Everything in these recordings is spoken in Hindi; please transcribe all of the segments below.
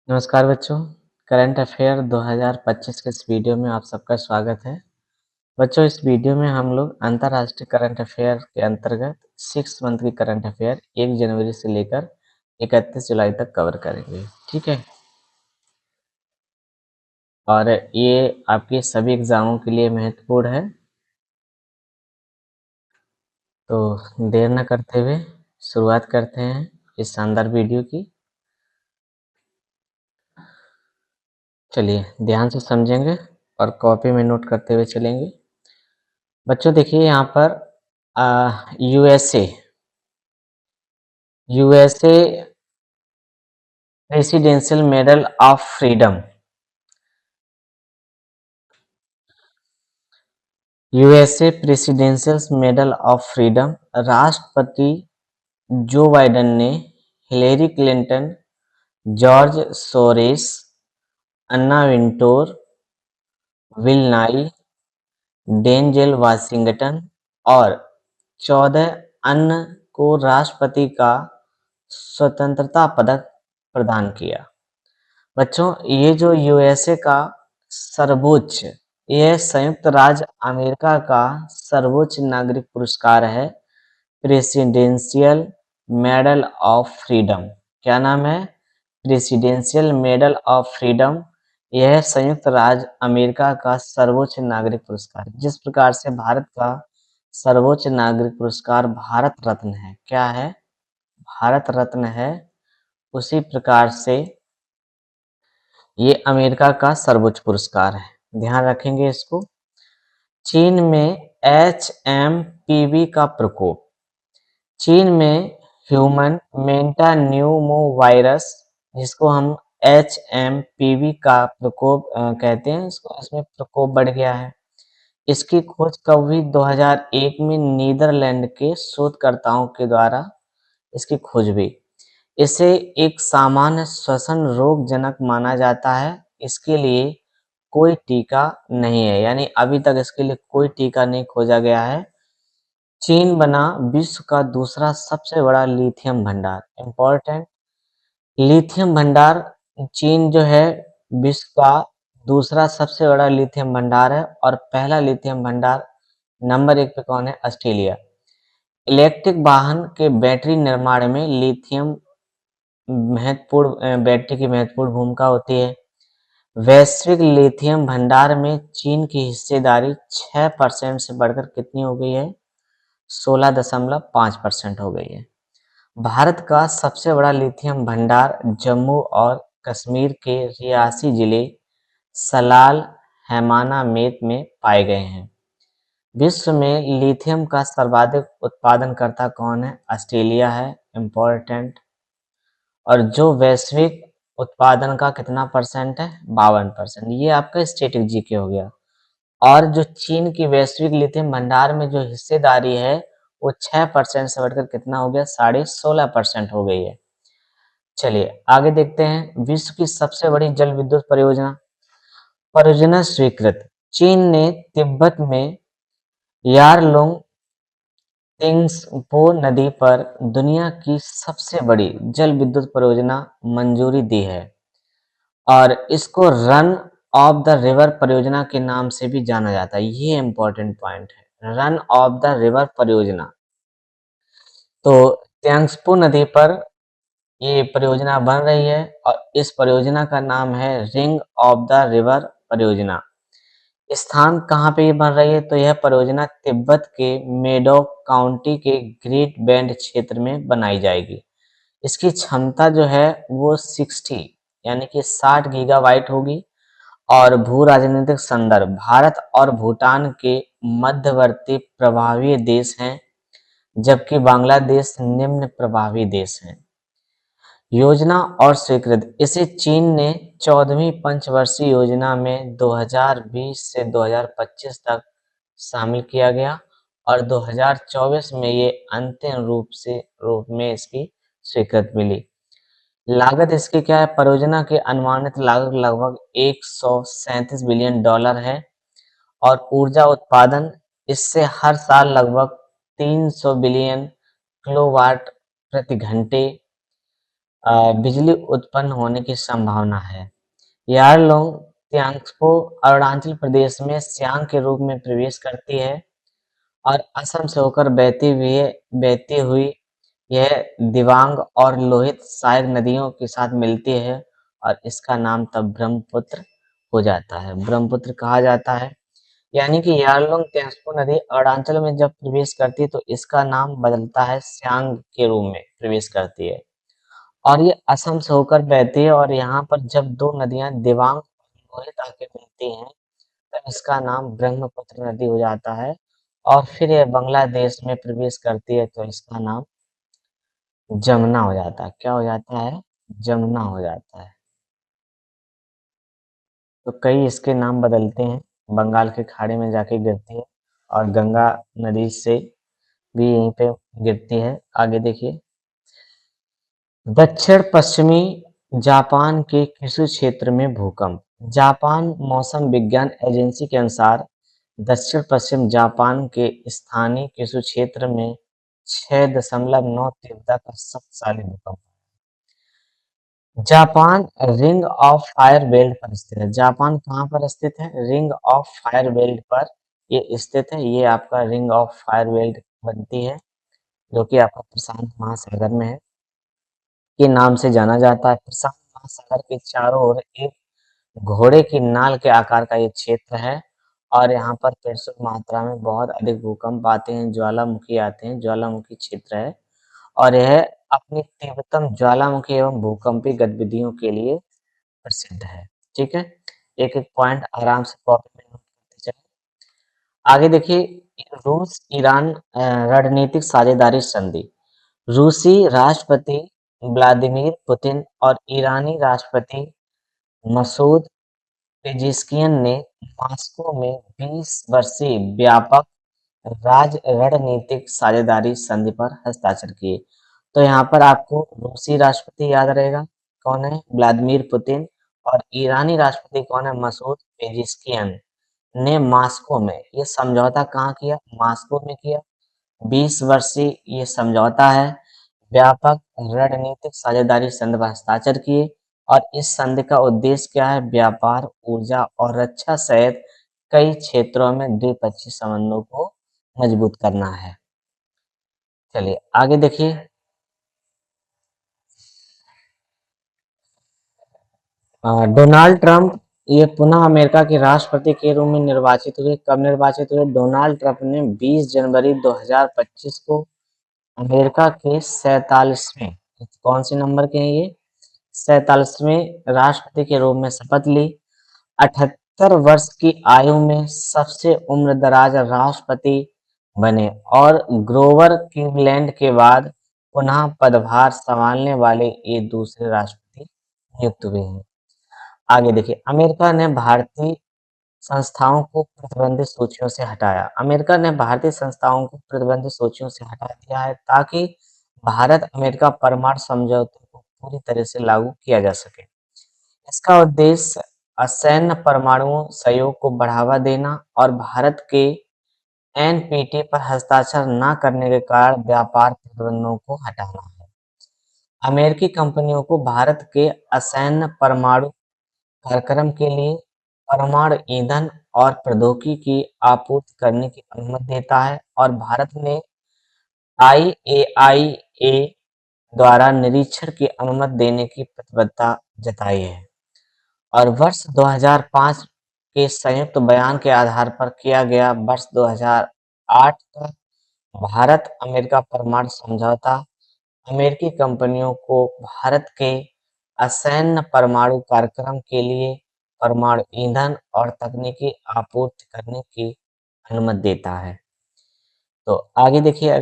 नमस्कार बच्चों, करंट अफेयर 2025 के इस वीडियो में आप सबका स्वागत है। बच्चों, इस वीडियो में हम लोग अंतर्राष्ट्रीय करंट अफेयर के अंतर्गत 6 मंथ की करंट अफेयर 1 जनवरी से लेकर 31 जुलाई तक कवर करेंगे, ठीक है। और ये आपके सभी एग्जामों के लिए महत्वपूर्ण है, तो देर न करते हुए शुरुआत करते हैं इस शानदार वीडियो की। चलिए ध्यान से समझेंगे और कॉपी में नोट करते हुए चलेंगे। बच्चों देखिए यहाँ पर USA USA presidential medal of freedom. USA presidential medal of freedom राष्ट्रपति जो बाइडेन ने Hillary Clinton, George Soros, Anna Wintour, Bill Nye, Denzel Washington और 14 अन्य को राष्ट्रपति का स्वतंत्रता पदक प्रदान किया। बच्चों, ये जो यूएसए का सर्वोच्च, यह संयुक्त राज्य अमेरिका का सर्वोच्च नागरिक पुरस्कार है, प्रेसिडेंशियल मेडल ऑफ फ्रीडम। क्या नाम है? Presidential medal of freedom. यह संयुक्त राज्य अमेरिका का सर्वोच्च नागरिक पुरस्कार है। जिस प्रकार से भारत का सर्वोच्च नागरिक पुरस्कार भारत रत्न है, क्या है? भारत रत्न है। उसी प्रकार से ये अमेरिका का सर्वोच्च पुरस्कार है, ध्यान रखेंगे इसको। चीन में HMPV का प्रकोप। चीन में ह्यूमन मेटान्यूमो वायरस, जिसको हम HMPV का प्रकोप कहते हैं, इसमें प्रकोप बढ़ गया है। इसकी खोज कब हुई? 2001 में नीदरलैंड के शोधकर्ताओं के द्वारा इसकी खोज हुई। इसे एक सामान्य श्वसन रोगजनक माना जाता है। इसके लिए कोई टीका नहीं है, यानी अभी तक इसके लिए कोई टीका नहीं खोजा गया है। चीन बना विश्व का दूसरा सबसे बड़ा लिथियम भंडार। इम्पोर्टेंट, लिथियम भंडार चीन जो है विश्व का दूसरा सबसे बड़ा लिथियम भंडार है और पहला लिथियम भंडार नंबर 1 पे कौन है? ऑस्ट्रेलिया। इलेक्ट्रिक वाहन के बैटरी निर्माण में लिथियम बैटरी की महत्वपूर्ण भूमिका होती है। वैश्विक लिथियम भंडार में चीन की हिस्सेदारी 6% से बढ़कर कितनी हो गई है? 16.5% हो गई है। भारत का सबसे बड़ा लिथियम भंडार जम्मू और कश्मीर के रियासी जिले सलाल हैमाना मेत में पाए गए हैं। विश्व में लिथियम का सर्वाधिक उत्पादनकर्ता कौन है? ऑस्ट्रेलिया है। इम्पोर्टेंट। और जो वैश्विक उत्पादन का कितना परसेंट है? 52%। ये आपका स्टैटिक जीके हो गया। और जो चीन की वैश्विक लिथियम भंडार में जो हिस्सेदारी है वो 6% से बढ़कर कितना हो गया? 16.5% हो गई है। चलिए आगे देखते हैं। विश्व की सबसे बड़ी जल विद्युत परियोजना। परियोजना स्वीकृत। चीन ने तिब्बत में यारलुंग तिंगसपो नदी पर दुनिया की सबसे बड़ी जल विद्युत परियोजना मंजूरी दी है और इसको रन ऑफ द रिवर परियोजना के नाम से भी जाना जाता है। ये इंपॉर्टेंट पॉइंट है, रन ऑफ द रिवर परियोजना। तो त्यांगस्पो नदी पर ये परियोजना बन रही है और इस परियोजना का नाम है रिंग ऑफ द रिवर परियोजना। स्थान कहाँ पे ये बन रही है? तो यह परियोजना तिब्बत के मेडोक काउंटी के ग्रेट बेंड क्षेत्र में बनाई जाएगी। इसकी क्षमता जो है वो 60 यानी कि 60 गीगाबाइट होगी और भू राजनीतिक संदर्भ, भारत और भूटान के मध्यवर्ती प्रभावी देश हैं, जबकि बांग्लादेश निम्न प्रभावी देश हैं। योजना और स्वीकृत। इसे चीन ने 14वीं पंचवर्षीय योजना में 2020 से 2025 तक शामिल किया गया और 2024 में ये अंतिम रूप में इसकी स्वीकृति मिली। लागत इसकी क्या है? परियोजना की अनुमानित लागत लगभग 137 बिलियन डॉलर है और ऊर्जा उत्पादन इससे हर साल लगभग 300 बिलियन किलोवाट प्रति घंटे बिजली उत्पन्न होने की संभावना है। यारलुंग त्सांगपो अरुणाचल प्रदेश में सियांग के रूप में प्रवेश करती है और असम से होकर बहती हुई यह दिबांग और लोहित सहायक नदियों के साथ मिलती है और इसका नाम तब ब्रह्मपुत्र हो जाता है, ब्रह्मपुत्र कहा जाता है। यानी कि यारलुंग त्सांगपो नदी अरुणाचल में जब प्रवेश करती है तो इसका नाम बदलता है, सियांग के रूप में प्रवेश करती है और ये असम से होकर बहती है और यहाँ पर जब दो नदियां दिबांग और लोहित आके मिलती हैं तब इसका नाम ब्रह्मपुत्र नदी हो जाता है और फिर ये बांग्लादेश में प्रवेश करती है तो इसका नाम जमुना हो जाता है। क्या हो जाता है? जमुना हो जाता है। तो कई इसके नाम बदलते हैं, बंगाल के खाड़ी में जाके गिरती है और गंगा नदी से भी यहीं पे गिरती है। आगे देखिए, दक्षिण पश्चिमी जापान के किसी क्षेत्र में भूकंप। जापान मौसम विज्ञान एजेंसी के अनुसार दक्षिण पश्चिम जापान के स्थानीय किसी क्षेत्र में 6.9 तीव्रता का शक्तिशाली भूकंप। Japan ring of fire belt पर स्थित है। जापान कहाँ पर स्थित है? रिंग ऑफ फायर बेल्ट पर ये स्थित है। ये आपका रिंग ऑफ फायर बेल्ट बनती है जो कि आपका प्रशांत महासागर में है, के नाम से जाना जाता है। प्रशांत महासागर के चारों ओर एक घोड़े की नाल के आकार का ये क्षेत्र है और यहाँ पर प्रचुर मात्रा में बहुत अधिक भूकंप आते हैं, ज्वालामुखी आते हैं, ज्वालामुखी क्षेत्र है और यह अपनी तीव्रतम ज्वालामुखी एवं भूकंपी गतिविधियों के लिए प्रसिद्ध है। ठीक है, एक एक पॉइंट आराम से कॉपी में नोट करते चलें। आगे देखिए, रूस ईरान रणनीतिक साझेदारी संधि। रूसी राष्ट्रपति व्लादिमीर पुतिन और ईरानी राष्ट्रपति मसूद पेजेस्कियन ने मॉस्को में 20 वर्षीय व्यापक रणनीतिक साझेदारी संधि पर हस्ताक्षर किए। तो यहाँ पर आपको रूसी राष्ट्रपति याद रहेगा, कौन है? Vladimir Putin. और ईरानी राष्ट्रपति कौन है? मसूद पेजेस्कियन ने मॉस्को में ये समझौता कहाँ किया? मॉस्को में किया। 20 वर्षीय ये समझौता है, व्यापक रणनीतिक साझेदारी संधि पर हस्ताक्षर किए और इस संधि का उद्देश्य क्या है? व्यापार, ऊर्जा और रक्षा सहित कई क्षेत्रों में द्विपक्षीय संबंधों को मजबूत करना है। चलिए आगे देखिए, डोनाल्ड ट्रंप ये पुनः अमेरिका के राष्ट्रपति के रूप में निर्वाचित हुए। कब निर्वाचित हुए? डोनाल्ड ट्रंप ने 20 जनवरी 2025 को अमेरिका के 47वें, कौन से नंबर के हैं ये? 47वें राष्ट्रपति के रूप में शपथ ली। 78 वर्ष की आयु में सबसे उम्रदराज राष्ट्रपति बने और ग्रोवर क्लीवलैंड के बाद पुनः पदभार संभालने वाले ये दूसरे राष्ट्रपति नियुक्त हुए हैं। आगे देखिए, अमेरिका ने भारतीय संस्थाओं को प्रतिबंधित सूचियों से हटाया। अमेरिका ने भारतीय संस्थाओं को प्रतिबंधित सूचियों से हटा दिया है ताकि भारत अमेरिका परमाणु समझौते को पूरी तरह से लागू किया जा सके। इसका उद्देश्य असैन्य परमाणु सहयोग को बढ़ावा देना और भारत के एनपीटी पर हस्ताक्षर न करने के कारण व्यापार प्रतिबंधों को हटाना है। अमेरिकी कंपनियों को भारत के असैन्य परमाणु कार्यक्रम के लिए परमाणु ईंधन और प्रौद्योगिकी की आपूर्ति करने की अनुमति देता है और भारत ने आईएआईए द्वारा निरीक्षण की अनुमति देने की प्रतिबद्धता जताई है और वर्ष 2005 के संयुक्त बयान के आधार पर किया गया वर्ष 2008 का भारत अमेरिका परमाणु समझौता अमेरिकी कंपनियों को भारत के असैन्य परमाणु कार्यक्रम के लिए परमाणु ईंधन और तकनीकी आपूर्ति करने की अनुमति देता है। तो आगे देखिए,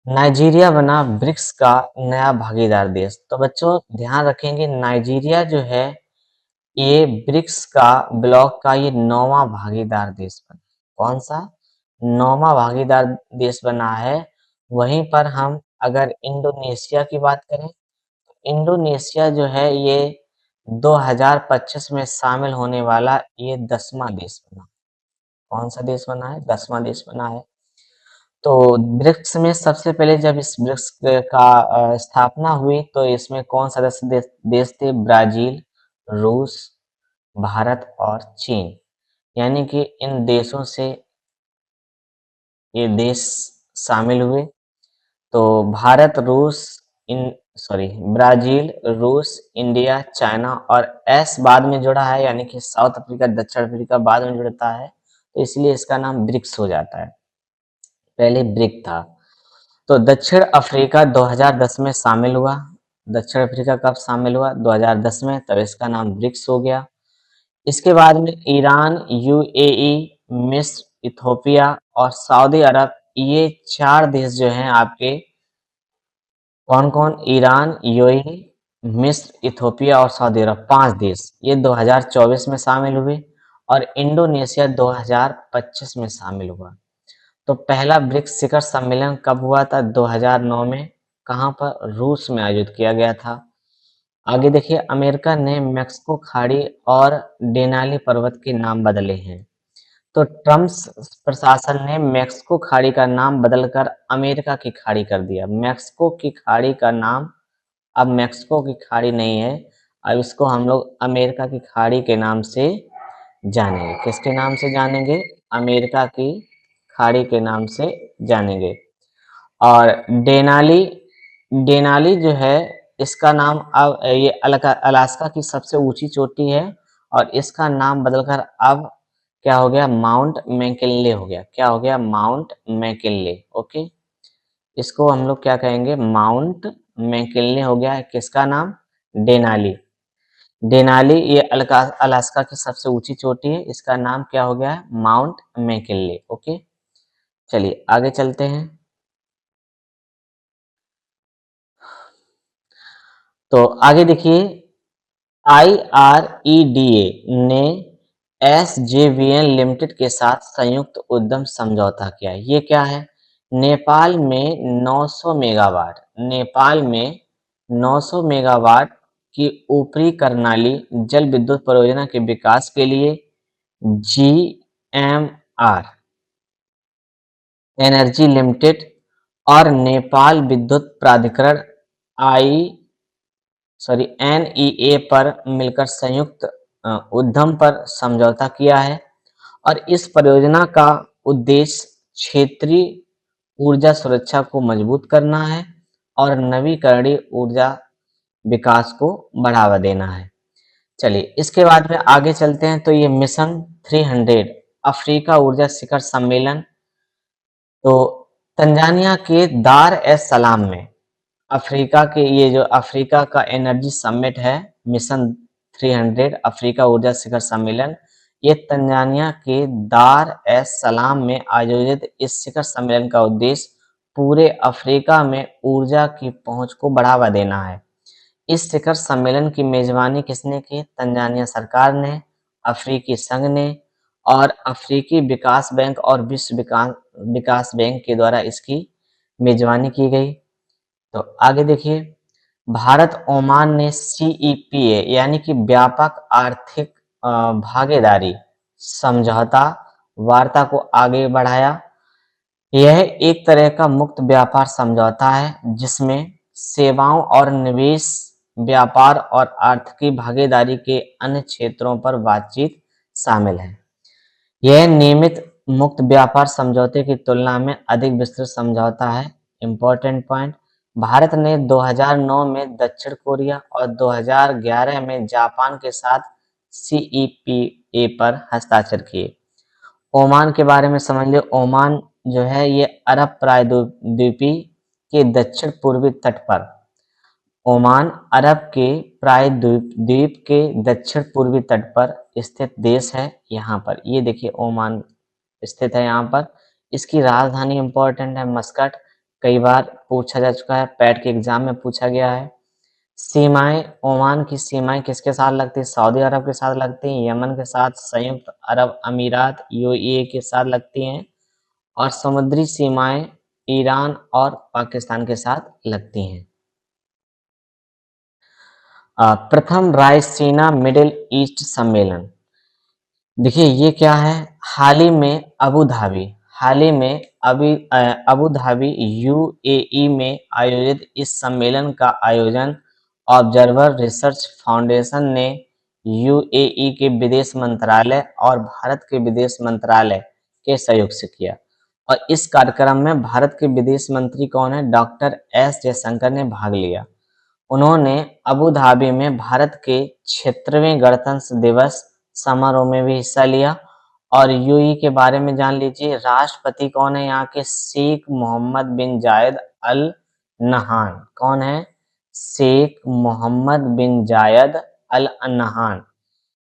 नाइजीरिया बना ब्रिक्स का नया भागीदार देश। तो बच्चों ध्यान रखेंगे, नाइजीरिया जो है ये ब्रिक्स का ब्लॉक का ये 9वां भागीदार देश बना। कौन सा? 9वां भागीदार देश बना है। वहीं पर हम अगर इंडोनेशिया की बात करें, इंडोनेशिया जो है ये 2025 में शामिल होने वाला ये 10वां देश बना। कौन सा देश बना है? 10वां देश बना है। तो ब्रिक्स में सबसे पहले जब इस ब्रिक्स का स्थापना हुई तो इसमें कौन सदस्य देश थे? ब्राजील, रूस, भारत और चीन। यानी कि इन देशों से ये देश शामिल हुए। तो भारत, रूस, इन सॉरी ब्राजील, रूस, इंडिया, चाइना और एस बाद में जुड़ा है, यानी कि साउथ अफ्रीका, दक्षिण अफ्रीका बाद में जुड़ता है, तो इसलिए इसका नाम ब्रिक्स हो जाता है। पहले ब्रिक था। तो दक्षिण अफ्रीका 2010 में शामिल हुआ। दक्षिण अफ्रीका कब शामिल हुआ? 2010 में, तब इसका नाम ब्रिक्स हो गया। इसके बाद में ईरान, यूएई, मिस्र, इथोपिया और सऊदी अरब, ये 4 देश जो हैं आपके, कौन-कौन? ईरान, यूएई, मिस्र, इथोपिया और सऊदी अरब, 5 देश, ये 2024 में शामिल हुए और इंडोनेशिया 2025 में शामिल हुआ। तो पहला ब्रिक्स शिखर सम्मेलन कब हुआ था? 2009 में। कहाँ पर? रूस में आयोजित किया गया था। आगे देखिए, अमेरिका ने मेक्सिको खाड़ी और डेनाली पर्वत के नाम बदले हैं। तो ट्रम्प प्रशासन ने मेक्सिको खाड़ी का नाम बदलकर अमेरिका की खाड़ी कर दिया। मेक्सिको की खाड़ी का नाम अब मेक्सिको की खाड़ी नहीं है, अब इसको हम लोग अमेरिका की खाड़ी के नाम से जानेंगे। किसके नाम से जानेंगे? अमेरिका की खाड़ी के नाम से जानेंगे। और डेनाली, डेनाली जो है इसका नाम अब ये अलास्का की सबसे ऊंची चोटी है और इसका नाम बदलकर अब क्या हो गया? माउंट मैकिनले हो गया। क्या हो गया? Mount McKinley. ओके, इसको हम लोग क्या कहेंगे? माउंट मैकिनले हो गया है। किसका नाम? डेनाली। डेनाली ये अलास्का की सबसे ऊंची चोटी है, इसका नाम क्या हो गया है? Mount McKinley. ओके, चलिए आगे चलते हैं। तो आगे देखिए, IREDA ने SJVN लिमिटेड के साथ संयुक्त उद्यम समझौता किया। ये क्या है? नेपाल में 900 मेगावाट, नेपाल में 900 मेगावाट की ऊपरी कर्नाली जल विद्युत परियोजना के विकास के लिए GMR एनर्जी लिमिटेड और नेपाल विद्युत प्राधिकरण आई NEA पर मिलकर संयुक्त उद्यम पर समझौता किया है और इस परियोजना का उद्देश्य क्षेत्रीय ऊर्जा सुरक्षा को मजबूत करना है और नवीकरणीय ऊर्जा विकास को बढ़ावा देना है। चलिए इसके बाद में आगे चलते हैं। तो ये मिशन 300 अफ्रीका ऊर्जा शिखर सम्मेलन, तो तंजानिया के दार एस सलाम में अफ्रीका के, ये जो अफ्रीका का एनर्जी समिट है, मिशन 300 अफ्रीका ऊर्जा शिखर सम्मेलन, ये तंजानिया के दार एस सलाम में आयोजित इस शिखर सम्मेलन का उद्देश्य पूरे अफ्रीका में ऊर्जा की पहुंच को बढ़ावा देना है। इस शिखर सम्मेलन की मेजबानी किसने की? तंजानिया सरकार ने, अफ्रीकी संघ ने और अफ्रीकी विकास बैंक और विश्व विकास बैंक के द्वारा इसकी मेजबानी की गई। तो आगे देखिए, भारत ओमान ने CEPA यानी कि व्यापक आर्थिक भागीदारी समझौता वार्ता को आगे बढ़ाया। यह एक तरह का मुक्त व्यापार समझौता है जिसमें सेवाओं और निवेश, व्यापार और आर्थिक भागीदारी के अन्य क्षेत्रों पर बातचीत शामिल है। यह नियमित मुक्त व्यापार समझौते की तुलना में अधिक विस्तृत समझौता है। इम्पोर्टेंट पॉइंट, भारत ने 2009 में दक्षिण कोरिया और 2011 में जापान के साथ CEPA पर हस्ताक्षर किए। ओमान के बारे में समझ लियो। ओमान जो है ये अरब प्रायद्वीपी के दक्षिण पूर्वी तट पर, ओमान अरब के प्रायद्वीप के दक्षिण पूर्वी तट पर स्थित देश है। यहाँ पर ये देखिए ओमान स्थित है यहाँ पर। इसकी राजधानी इंपॉर्टेंट है मस्कट, कई बार पूछा जा चुका है, पैट के एग्जाम में पूछा गया है। सीमाएं, ओमान की सीमाएं किसके साथ लगती है? सऊदी अरब के साथ लगती हैं, यमन के साथ, संयुक्त अरब अमीरात UAE के साथ लगती हैं और समुद्री सीमाएं ईरान और पाकिस्तान के साथ लगती हैं। प्रथम रायसीना मिडिल ईस्ट सम्मेलन, देखिए ये क्या है? हाल ही में अबू धाबी, हाल ही में अबू धाबी यूएई में आयोजित इस सम्मेलन का आयोजन ऑब्जर्वर रिसर्च फाउंडेशन ने यूएई के विदेश मंत्रालय और भारत के विदेश मंत्रालय के सहयोग से किया। और इस कार्यक्रम में भारत के विदेश मंत्री कौन है? डॉक्टर एस जयशंकर ने भाग लिया। उन्होंने अबू धाबी में भारत के 76वें गणतंत्र दिवस समारोह में भी हिस्सा लिया। और यूएई के बारे में जान लीजिए, राष्ट्रपति कौन है यहाँ के? शेख मोहम्मद बिन जायद अल नहान। कौन है? शेख मोहम्मद बिन जायद अल नहान।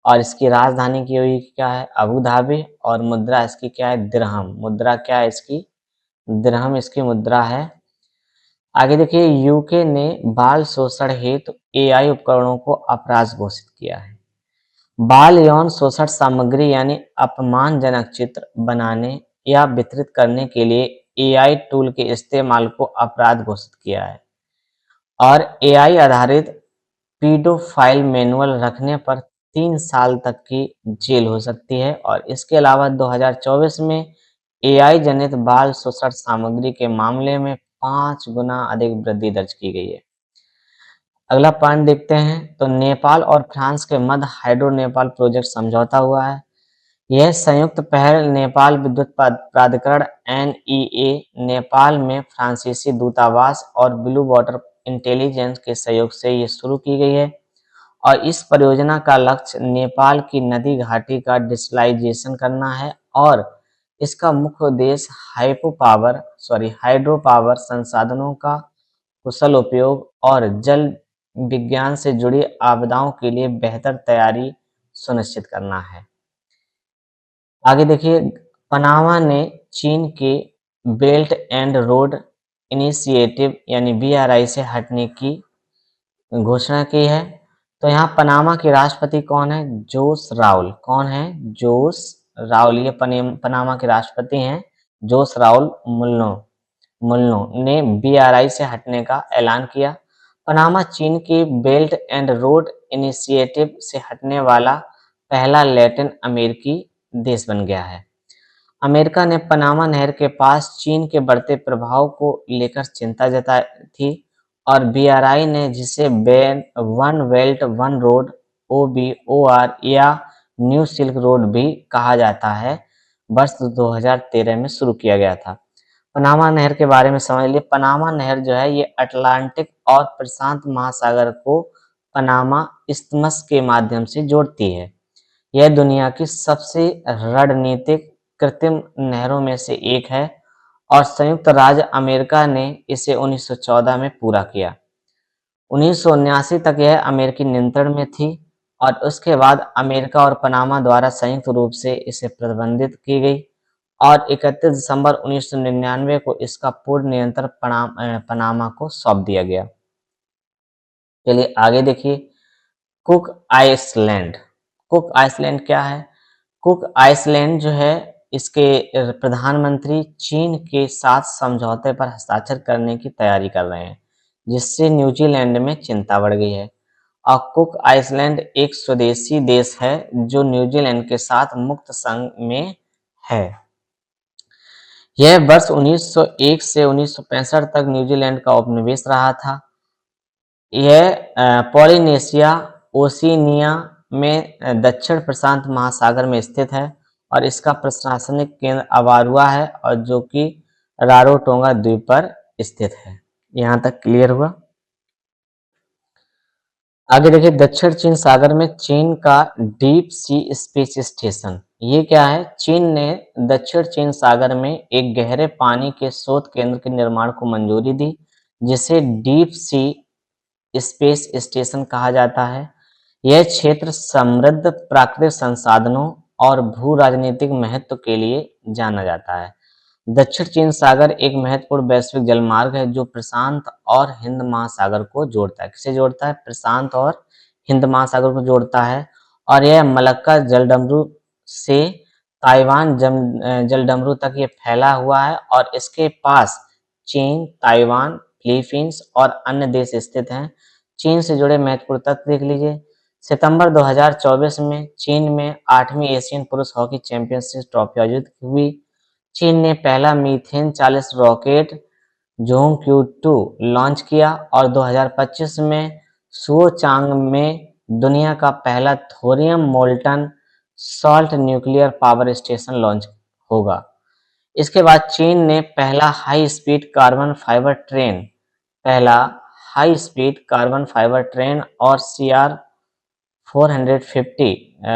और इसकी राजधानी की यूएई की क्या है? Abu Dhabi. और मुद्रा इसकी क्या है? दिरहम। मुद्रा क्या है इसकी? दिरहम इसकी मुद्रा है। आगे देखिए, यूके ने बाल शोषण हेतु एआई उपकरणों को अपराध घोषित किया है। बाल यौन शोषण सामग्री यानी अपमानजनक चित्र बनाने या वितरित करने के लिए एआई टूल के इस्तेमाल को अपराध घोषित किया है। और एआई आधारित पीडोफाइल मैनुअल रखने पर 3 साल तक की जेल हो सकती है। और इसके अलावा 2024 में एआई जनित बाल शोषण सामग्री के मामले में 5 गुना अधिक वृद्धि दर्ज की गई है। अगला पॉइंट देखते हैं, तो नेपाल और फ्रांस के मध्य हाइड्रो नेपाल प्रोजेक्ट समझौता हुआ है। यह संयुक्त पहल नेपाल विद्युत प्राधिकरण एनईए, नेपाल में फ्रांसीसी दूतावास और ब्लू वाटर इंटेलिजेंस के सहयोग से ये शुरू की गई है। और इस परियोजना का लक्ष्य नेपाल की नदी घाटी का डिजिटलाइजेशन करना है। और इसका मुख्य उद्देश्य हाइड्रो पावर संसाधनों का कुशल उपयोग और जल विज्ञान से जुड़ी आपदाओं के लिए बेहतर तैयारी सुनिश्चित करना है। आगे देखिए, पनामा ने चीन के बेल्ट एंड रोड इनिशिएटिव यानी बीआरआई से हटने की घोषणा की है। तो यहाँ पनामा के राष्ट्रपति कौन है? जोस राउल। कौन है? जोस राउल। ये पनामा के राष्ट्रपति हैं जोस राउल मुल्नो ने बीआरआई से हटने का ऐलान किया। पनामा चीन के बेल्ट एंड रोड इनिशिएटिव से हटने वाला पहला लैटिन अमेरिकी देश बन गया है। अमेरिका ने पनामा नहर के पास चीन के बढ़ते प्रभाव को लेकर चिंता जताई थी। और बीआरआई ने, जिसे one belt one road OBOR या न्यू सिल्क रोड भी कहा जाता है, वर्ष 2013 में शुरू किया गया था। पनामा नहर के बारे में समझ लिए। पनामा नहर जो है ये अटलांटिक और प्रशांत महासागर को पनामा इस्थमस के माध्यम से जोड़ती है। यह दुनिया की सबसे रणनीतिक कृत्रिम नहरों में से एक है। और संयुक्त राज्य अमेरिका ने इसे 1914 में पूरा किया। 1979 तक यह अमेरिकी नियंत्रण में थी। और उसके बाद अमेरिका और पनामा द्वारा संयुक्त रूप से इसे प्रतिबंधित की गई। और 31 दिसंबर 1999 को इसका पूर्ण नियंत्रण पनामा को सौंप दिया गया। चलिए आगे देखिए, कुक आइसलैंड। कुक आइसलैंड क्या है? कुक आइसलैंड जो है, इसके प्रधानमंत्री चीन के साथ समझौते पर हस्ताक्षर करने की तैयारी कर रहे हैं, जिससे न्यूजीलैंड में चिंता बढ़ गई है। और कुक आइसलैंड एक स्वदेशी देश है जो न्यूजीलैंड के साथ मुक्त संघ में है। यह वर्ष 1901 से 1965 तक न्यूजीलैंड का उपनिवेश रहा था। यह पॉलिनेशिया ओशिनिया में दक्षिण प्रशांत महासागर में स्थित है। और इसका प्रशासनिक केंद्र अवारुआ है, और जो कि रारोटोंगा द्वीप पर स्थित है। यहाँ तक क्लियर हुआ। आगे देखिए, दक्षिण चीन सागर में चीन का डीप सी स्पेस स्टेशन। ये क्या है? चीन ने दक्षिण चीन सागर में एक गहरे पानी के शोध केंद्र के निर्माण को मंजूरी दी, जिसे डीप सी स्पेस स्टेशन कहा जाता है। यह क्षेत्र समृद्ध प्राकृतिक संसाधनों और भू राजनीतिक महत्व के लिए जाना जाता है। दक्षिण चीन सागर एक महत्वपूर्ण वैश्विक जलमार्ग है जो प्रशांत और हिंद महासागर को जोड़ता है। किसे जोड़ता है? प्रशांत और हिंद महासागर को जोड़ता है। और यह मलक्का जलडमरू से ताइवान जलडमरू तक ये फैला हुआ है। और इसके पास चीन, ताइवान, फिलीपींस और अन्य देश स्थित हैं। चीन से जुड़े महत्वपूर्ण तथ्य देख लीजिए। सितंबर 2024 में चीन में 8वीं एशियन पुरुष हॉकी चैंपियनशिप ट्रॉफी आयोजित हुई। चीन ने पहला मीथेन चालित रॉकेट जोंग क्यू 2 लॉन्च किया और 2025 में सुओचांग में दुनिया का पहला thorium molten salt nuclear power station launch होगा। इसके बाद चीन ने पहला high speed carbon fibre train और CR 450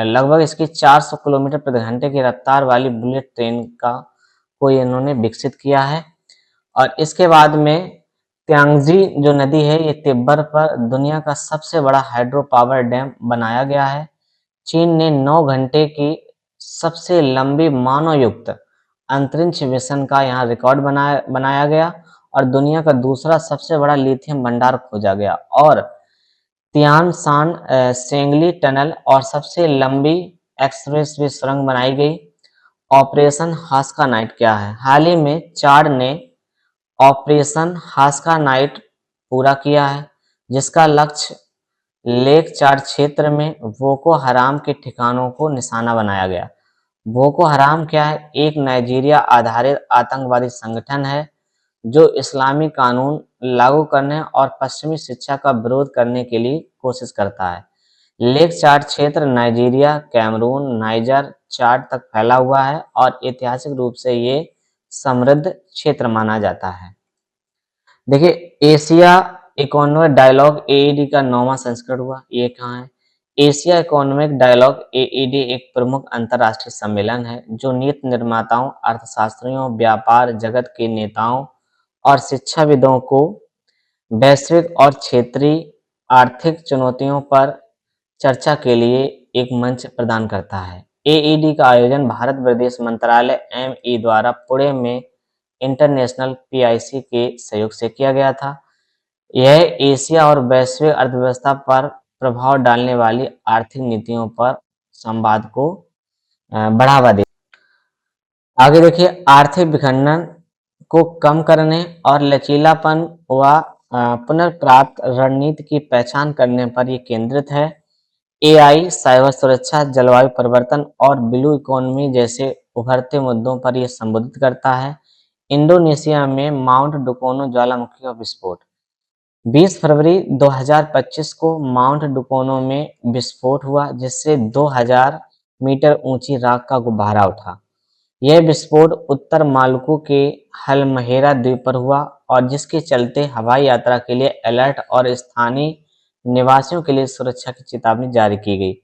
लगभग इसकी 400 किलोमीटर प्रति घंटे की रफ्तार वाली बुलेट ट्रेन का को इन्होंने विकसित किया है। और इसके बाद में त्यांगजी जो नदी है ये तिब्बत पर दुनिया का सबसे बड़ा हाइड्रो पावर डैम बनाया गया है। चीन ने 9 घंटे की सबसे लंबी मानवयुक्त अंतरिक्ष मिशन का यहाँ रिकॉर्ड बनाया गया और दुनिया का दूसरा सबसे बड़ा लिथियम भंडार खोजा गया। और तियानशान सेंगली टनल और सबसे लंबी एक्सप्रेसवे सुरंग बनाई गई। ऑपरेशन हास्का नाइट क्या है? हाल ही में चाड ने ऑपरेशन हास्का नाइट पूरा किया है, जिसका लक्ष्य लेक चाड क्षेत्र में बोको हराम के ठिकानों को निशाना बनाया गया। बोको हराम क्या है? एक नाइजीरिया आधारित आतंकवादी संगठन है जो इस्लामी कानून लागू करने और पश्चिमी शिक्षा का विरोध करने के लिए कोशिश करता है। लेक चाड क्षेत्र नाइजीरिया, कैमरून, नाइजर, चाड तक फैला हुआ है और ऐतिहासिक रूप से ये समृद्ध क्षेत्र माना जाता है। देखिए, एशिया इकोनॉमिक डायलॉग AED का 9वां संस्करण हुआ। ये कहाँ है? एशिया इकोनॉमिक डायलॉग AED एक प्रमुख अंतर्राष्ट्रीय सम्मेलन है जो नीति निर्माताओं, अर्थशास्त्रियों, व्यापार जगत के नेताओं और शिक्षाविदों को वैश्विक और क्षेत्रीय आर्थिक चुनौतियों पर चर्चा के लिए एक मंच प्रदान करता है। AED का आयोजन भारत विदेश मंत्रालय ME द्वारा पुणे में इंटरनेशनल PIC के सहयोग से किया गया था। यह एशिया और वैश्विक अर्थव्यवस्था पर प्रभाव डालने वाली आर्थिक नीतियों पर संवाद को बढ़ावा दे। आगे देखिए, आर्थिक विखंडन को कम करने और लचीलापन व पुनर्प्राप्त रणनीति की पहचान करने पर यह केंद्रित है। AI, साइबर सुरक्षा, जलवायु परिवर्तन और ब्लू इकोनॉमी जैसे उभरते मुद्दों पर यह संबोधित करता है। इंडोनेशिया में माउंट डुकोनो ज्वालामुखी का विस्फोट। 20 फरवरी 2025 को माउंट डुकोनो में विस्फोट हुआ जिससे 2000 मीटर ऊंची राख का गुब्बारा उठा। यह विस्फोट उत्तर मालुकू के हलमहेरा द्वीप पर हुआ और जिसके चलते हवाई यात्रा के लिए अलर्ट और स्थानीय निवासियों के लिए सुरक्षा की चेतावनी जारी की गई।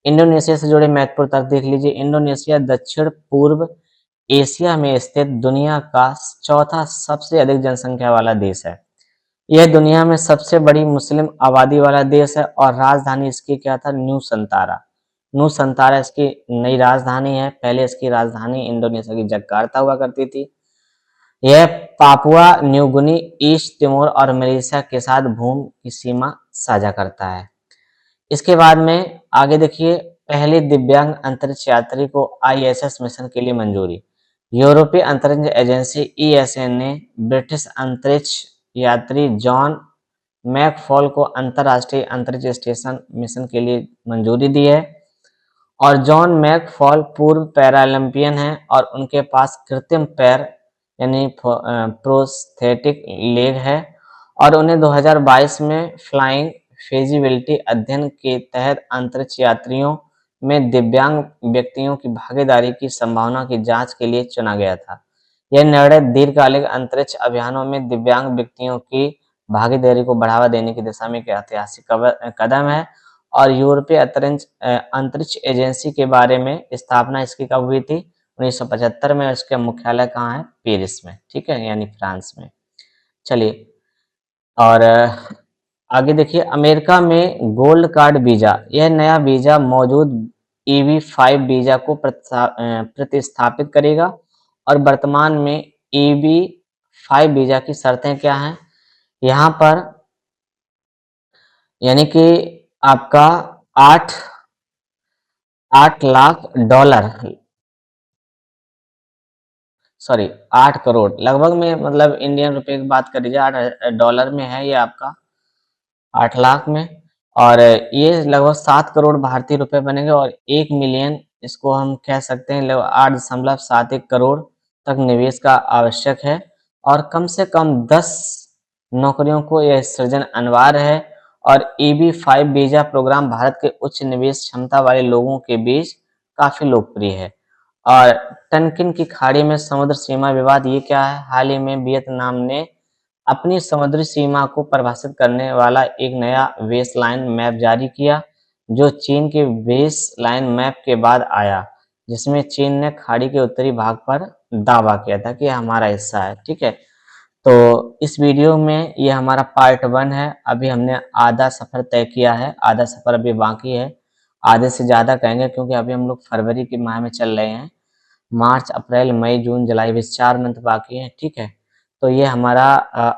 इंडोनेशिया से जुड़े महत्वपूर्ण तथ्य देख लीजिए। इंडोनेशिया दक्षिण पूर्व एशिया में स्थित दुनिया का चौथा सबसे अधिक जनसंख्या वाला देश है। यह दुनिया में सबसे बड़ी मुस्लिम आबादी वाला देश है और राजधानी इसकी क्या था? न्यू संतारा इसकी नई राजधानी है। पहले इसकी राजधानी इंडोनेशिया की जकार्ता हुआ करती थी। यह Papua New Guinea, east Timor और मलेशिया के साथ भूमि की सीमा साझा करता है। इसके बाद में आगे देखिए, पहले दिव्यांग अंतरिक्ष यात्री को ISS मिशन के लिए मंजूरी। यूरोपीय अंतरिक्ष एजेंसी ESA ने ब्रिटिश अंतरिक्ष यात्री जॉन मैकफॉल को अंतरराष्ट्रीय अंतरिक्ष स्टेशन मिशन के लिए मंजूरी दी है। और जॉन मैकफॉल पूर्व पैरालंपियन हैं और उनके पास कृत्रिम पैर यानी प्रोस्थेटिक लेग है और उन्हें 2022 में फ्लाइंग फिजिबिलिटी अध्ययन के तहत अंतरिक्ष यात्रियों में दिव्यांग व्यक्तियों की भागीदारी की संभावना की जांच के लिए चुना गया था। यह निर्णय दीर्घकालिक अंतरिक्ष अभियानों में दिव्यांग व्यक्तियों की भागीदारी को बढ़ावा देने की दिशा में एक ऐतिहासिक कदम है। और यूरोपीय अंतरिक्ष एजेंसी के बारे में स्थापना इसकी कब हुई थी? 1975 में। इसका मुख्यालय कहाँ है? पेरिस में, ठीक है, यानी फ्रांस में। चलिए, और आगे देखिए, अमेरिका में गोल्ड कार्ड वीजा। यह नया वीजा मौजूद EB-5 वीजा को प्रतिस्थापित करेगा और वर्तमान में EB-5 वीजा की शर्तें क्या हैं? यहाँ पर यानी कि आपका 8 लाख डॉलर, सॉरी 8 करोड़ लगभग में, मतलब इंडियन रुपए की बात कर लीजिए, 8 डॉलर में है ये आपका 8 लाख में। और ये लगभग 7 करोड़ भारतीय रुपए बनेंगे और 1 मिलियन इसको हम कह सकते हैं, लगभग 8.71 करोड़ तक निवेश का आवश्यक है और कम से कम 10 नौकरियों को यह सृजन अनिवार्य है और EB-5 वीजा प्रोग्राम भारत के उच्च निवेश क्षमता वाले लोगों के बीच काफी लोकप्रिय है। और टनकिन की खाड़ी में समुद्र सीमा विवाद ये क्या है? हाल ही में वियतनाम ने अपनी समुद्री सीमा को परिभाषित करने वाला एक नया बेसलाइन मैप जारी किया, जो चीन के बेसलाइन मैप के बाद आया, जिसमें चीन ने खाड़ी के उत्तरी भाग पर दावा किया था कि यह हमारा हिस्सा है। ठीक है, तो इस वीडियो में ये हमारा पार्ट 1 है। अभी हमने आधा सफर तय किया है, आधा सफर अभी बाकी है। आधे से ज़्यादा कहेंगे क्योंकि अभी हम लोग फरवरी के माह में चल रहे हैं। मार्च, अप्रैल, मई, जून, जुलाई, बस 4 मंथ बाकी हैं। ठीक है, तो ये हमारा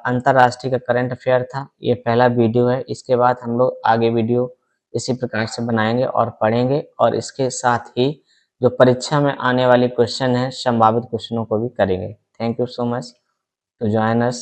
अंतर्राष्ट्रीय का करंट अफेयर था। ये पहला वीडियो है। इसके बाद हम लोग आगे वीडियो इसी प्रकार से बनाएंगे और पढ़ेंगे और इसके साथ ही जो परीक्षा में आने वाले क्वेश्चन हैं, संभावित क्वेश्चनों को भी करेंगे। Thank you so much to join us